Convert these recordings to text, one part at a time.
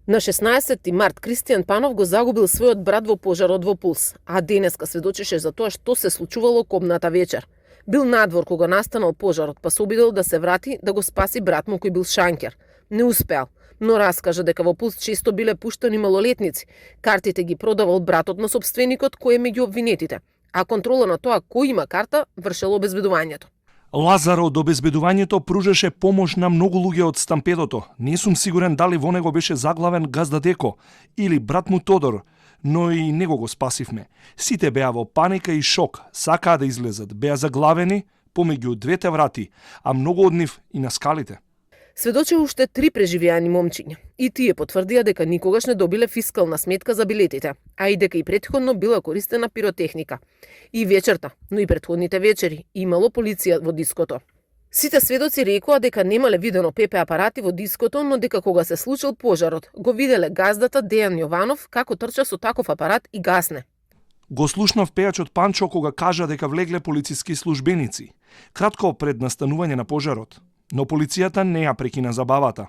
На 16 март Кристијан Панов го загубил својот брат во пожарот во Пулс, а денеска сведочеше за тоа што се случувало кобната вечер. Бил надвор кога настанал пожарот, па се обидел да се врати да го спаси брат му кој бил шанкер. Не успеал, но раскажа дека во Пулс често биле пуштани малолетници. Картите ги продавал братот на сопственикот кој е меѓу обвинетите, а контрола на тоа кој има карта вршело обезбедувањето. Лазар од обезбедувањето пружеше помош на многу луѓе од стампедото. Не сум сигурен дали во него беше заглавен газда Деко или брат му Тодор, но и него го спасивме. Сите беа во паника и шок, сакаа да излезат, беа заглавени помеѓу двете врати, а многу од нив и на скалите. Сведоче уште 3 преживеани момчиња и тие потврдија дека никогаш не добиле фискална сметка за билетите, а и дека и претходно била користена пиротехника. И вечерта, но и претходните вечери, имало полиција во диското. Сите сведоци рекоа дека немале видено ПП апарати во диското, но дека кога се случил пожарот, го виделе газдата Дејан Јованов како трча со таков апарат и гасне. Го слушнав пејачот Панчо кога кажа дека влегле полициски службеници, кратко пред настанување на пожарот. Но полицијата не ја прекина забавата.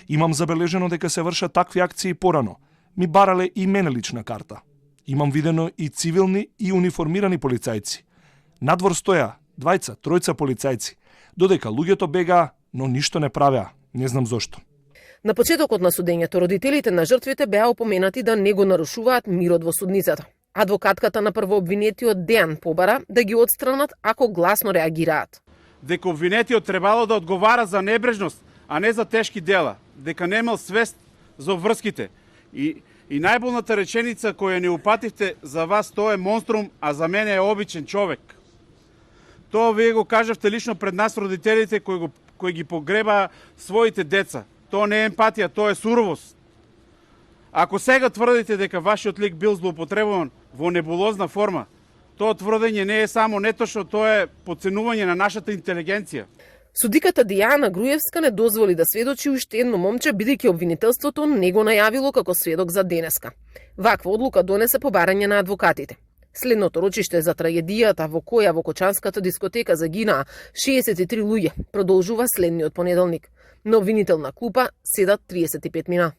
Имам забележено дека се вршат такви акции порано. Ми барале и мене лична карта. Имам видено и цивилни и униформирани полицајци. Надвор стоја, 2, 3 полицајци, додека луѓето бегаа, но ништо не правеа. Не знам зошто. На почетокот на судењето, родителите на жртвите беа опоменати да не го нарушуваат мирот во судницата. Адвокатката на првообвинетиот Дејан побара да ги отстранат ако гласно реагираат. Дека обвинетиот требало да одговара за небрежност, а не за тешки дела, дека немал свест за врските. И најболната реченица која не упативте, за вас тоа е монструм, а за мене е обичен човек. Тоа вие го кажавте лично пред нас родителите кои ги погреба своите деца. Тоа не е емпатија, тоа е суровост. Ако сега тврдите дека вашиот лик бил злоупотребуван во небулозна форма, тоа тврдење не е само нетошно, тоа е потценување на нашата интелигенција. Судиката Дијана Груевска не дозволи да сведочи уште едно момче, бидејќи обвинителството не го најавило како сведок за денеска. Ваква одлука донесе по барање на адвокатите. Следното рочиште за трагедијата во која во Кочанската дискотека загинаа 63 луѓе продолжува следниот понеделник. На обвинителна клупа седат 35 мина.